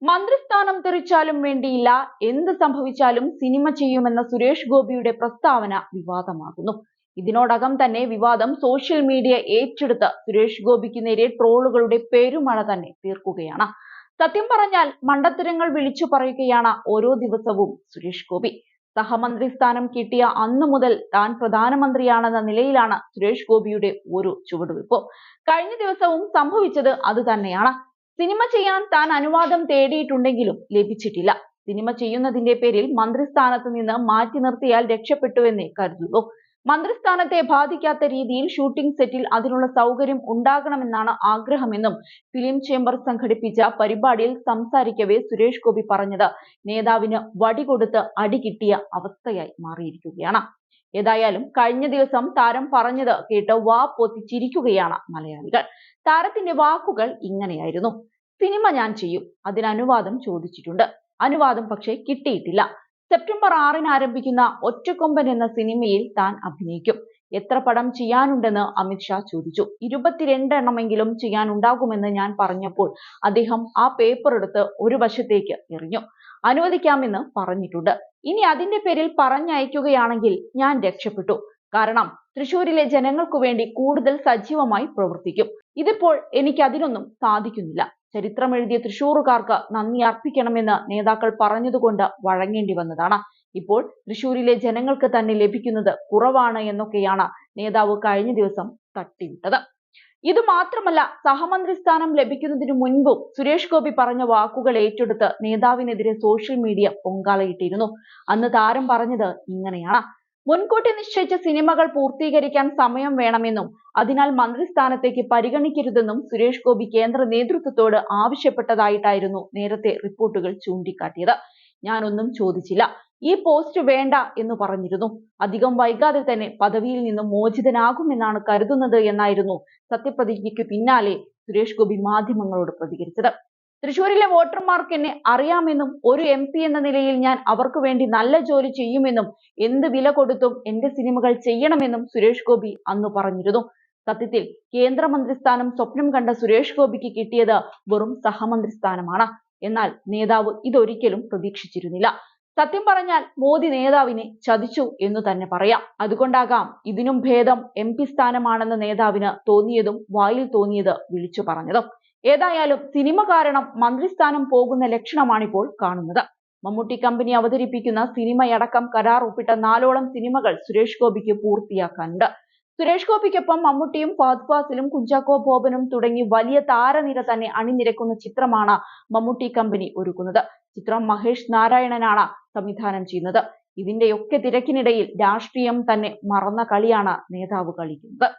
മന്ത്രിസ്ഥാനം തെറിച്ചാലും വേണ്ടിയില്ല, എന്ത് സംഭവിച്ചാലും സിനിമ ചെയ്യുമെന്ന സുരേഷ് ഗോപിയുടെ പ്രസ്താവന വിവാദമാകുന്നു. ഇതിനോടകം തന്നെ വിവാദം സോഷ്യൽ മീഡിയ ഏറ്റെടുത്ത് സുരേഷ് ഗോപിക്ക് നേരെ ട്രോളുകളുടെ പെരുമഴ തന്നെ തീർക്കുകയാണ്. സത്യം പറഞ്ഞാൽ മണ്ടത്തരങ്ങൾ വിളിച്ചു പറയുകയാണ് ഓരോ ദിവസവും സുരേഷ് ഗോപി. സഹമന്ത്രി സ്ഥാനം കിട്ടിയ അന്നു മുതൽ താൻ പ്രധാനമന്ത്രിയാണെന്ന നിലയിലാണ് സുരേഷ് ഗോപിയുടെ ഓരോ ചുവടുവെപ്പും. കഴിഞ്ഞ ദിവസവും സംഭവിച്ചത് അത് തന്നെയാണ്. സിനിമ ചെയ്യാൻ താൻ അനുവാദം തേടിയിട്ടുണ്ടെങ്കിലും ലഭിച്ചിട്ടില്ല. സിനിമ ചെയ്യുന്നതിന്റെ പേരിൽ മന്ത്രിസ്ഥാനത്ത് നിന്ന് മാറ്റി നിർത്തിയാൽ രക്ഷപ്പെട്ടുവെന്നേ കരുതുള്ളൂ. മന്ത്രിസ്ഥാനത്തെ ബാധിക്കാത്ത രീതിയിൽ ഷൂട്ടിംഗ് സെറ്റിൽ അതിനുള്ള സൗകര്യം ഉണ്ടാകണമെന്നാണ് ആഗ്രഹമെന്നും ഫിലിം ചേംബർ സംഘടിപ്പിച്ച പരിപാടിയിൽ സംസാരിക്കവേ സുരേഷ് ഗോപി പറഞ്ഞത് നേതാവിന് വടികൊടുത്ത് അടി കിട്ടിയ അവസ്ഥയായി മാറിയിരിക്കുകയാണ്. ഏതായാലും കഴിഞ്ഞ ദിവസം താരം പറഞ്ഞത് കേട്ട് വാ പൊത്തിച്ചിരിക്കുകയാണ് മലയാളികൾ. താരത്തിന്റെ വാക്കുകൾ ഇങ്ങനെയായിരുന്നു: സിനിമ ഞാൻ ചെയ്യും, അതിന് അനുവാദം ചോദിച്ചിട്ടുണ്ട്, അനുവാദം പക്ഷേ കിട്ടിയിട്ടില്ല. സെപ്റ്റംബർ 6-ന് ആരംഭിക്കുന്ന ഒറ്റക്കൊമ്പൻ എന്ന സിനിമയിൽ താൻ അഭിനയിക്കും. എത്ര പടം ചെയ്യാനുണ്ടെന്ന് അമിത്ഷാ ചോദിച്ചു. 22 എണ്ണമെങ്കിലും ചെയ്യാനുണ്ടാകുമെന്ന് ഞാൻ പറഞ്ഞപ്പോൾ അദ്ദേഹം ആ പേപ്പർ എടുത്ത് ഒരു വശത്തേക്ക് എറിഞ്ഞു. അനുവദിക്കാമെന്ന് പറഞ്ഞിട്ടുണ്ട്. ഇനി അതിന്റെ പേരിൽ പറഞ്ഞയക്കുകയാണെങ്കിൽ ഞാൻ രക്ഷപ്പെട്ടു. കാരണം തൃശ്ശൂരിലെ ജനങ്ങൾക്കു വേണ്ടി കൂടുതൽ സജീവമായി പ്രവർത്തിക്കും. ഇതിപ്പോൾ എനിക്ക് അതിനൊന്നും സാധിക്കുന്നില്ല. ചരിത്രമെഴുതിയ തൃശ്ശൂറുകാർക്ക് നന്ദി അർപ്പിക്കണമെന്ന് നേതാക്കൾ പറഞ്ഞതുകൊണ്ട് വഴങ്ങേണ്ടി വന്നതാണ്. ഇപ്പോൾ തൃശ്ശൂരിലെ ജനങ്ങൾക്ക് തന്നെ ലഭിക്കുന്നത് കുറവാണ് എന്നൊക്കെയാണ് നേതാവ് കഴിഞ്ഞ ദിവസം തട്ടിവിട്ടത്. ഇത് മാത്രമല്ല, സഹമന്ത്രി സ്ഥാനം ലഭിക്കുന്നതിനു മുൻപും സുരേഷ് ഗോപി പറഞ്ഞ വാക്കുകൾ ഏറ്റെടുത്ത് നേതാവിനെതിരെ സോഷ്യൽ മീഡിയ പൊങ്കാലയിട്ടിരുന്നു. അന്ന് താരം പറഞ്ഞത് ഇങ്ങനെയാണ്: മുൻകൂട്ടി നിശ്ചയിച്ച സിനിമകൾ പൂർത്തീകരിക്കാൻ സമയം വേണമെന്നും അതിനാൽ മന്ത്രിസ്ഥാനത്തേക്ക് പരിഗണിക്കരുതെന്നും സുരേഷ് ഗോപി കേന്ദ്ര നേതൃത്വത്തോട് ആവശ്യപ്പെട്ടതായിട്ടായിരുന്നു നേരത്തെ റിപ്പോർട്ടുകൾ ചൂണ്ടിക്കാട്ടിയത്. ഞാനൊന്നും ചോദിച്ചില്ല, ഈ പോസ്റ്റ് വേണ്ട എന്ന് പറഞ്ഞിരുന്നു. അധികം വൈകാതെ തന്നെ പദവിയിൽ നിന്നും മോചിതനാകുമെന്നാണ് കരുതുന്നത് എന്നായിരുന്നു സത്യപ്രതിജ്ഞയ്ക്ക് പിന്നാലെ സുരേഷ് ഗോപി മാധ്യമങ്ങളോട് പ്രതികരിച്ചത്. തൃശ്ശൂരിലെ വോട്ടർമാർക്ക് എന്നെ അറിയാമെന്നും ഒരു MP എന്ന നിലയിൽ ഞാൻ അവർക്ക് വേണ്ടി നല്ല ജോലി ചെയ്യുമെന്നും എന്ത് വില കൊടുത്തും എന്റെ സിനിമകൾ ചെയ്യണമെന്നും സുരേഷ് ഗോപി അന്ന് പറഞ്ഞിരുന്നു. സത്യത്തിൽ കേന്ദ്രമന്ത്രി സ്ഥാനം സ്വപ്നം കണ്ട സുരേഷ് ഗോപിക്ക് കിട്ടിയത് വെറും സഹമന്ത്രി സ്ഥാനമാണ്. എന്നാൽ നേതാവ് ഇതൊരിക്കലും പ്രതീക്ഷിച്ചിരുന്നില്ല. സത്യം പറഞ്ഞാൽ മോദി നേതാവിനെ ചതിച്ചു എന്ന് തന്നെ പറയാം. അതുകൊണ്ടാകാം ഇതിനും ഭേദം MP സ്ഥാനമാണെന്ന് നേതാവിന് തോന്നിയതും വായിൽ തോന്നിയത് വിളിച്ചു പറഞ്ഞതും. ഏതായാലും സിനിമ കാരണം മന്ത്രിസ്ഥാനം പോകുന്ന ലക്ഷണമാണിപ്പോൾ കാണുന്നത്. മമ്മൂട്ടി കമ്പനി അവതരിപ്പിക്കുന്ന സിനിമയടക്കം കരാർ ഒപ്പിട്ട 4ഓളം സിനിമകൾ സുരേഷ് ഗോപിക്ക് പൂർത്തിയാക്കാനുണ്ട്. സുരേഷ് ഗോപിക്കൊപ്പം മമ്മൂട്ടിയും ഫഹദ് ഫാസിലും കുഞ്ചാക്കോ ബോബനും തുടങ്ങി വലിയ താരനിര തന്നെ അണിനിരക്കുന്ന ചിത്രമാണ് മമ്മൂട്ടി കമ്പനി ഒരുക്കുന്നത്. ചിത്രം മഹേഷ് നാരായണനാണ് സംവിധാനം ചെയ്യുന്നത്. ഇതിന്റെയൊക്കെ തിരക്കിനിടയിൽ രാഷ്ട്രീയം തന്നെ മറന്ന കളിയാണ് നേതാവ് കളിക്കുന്നത്.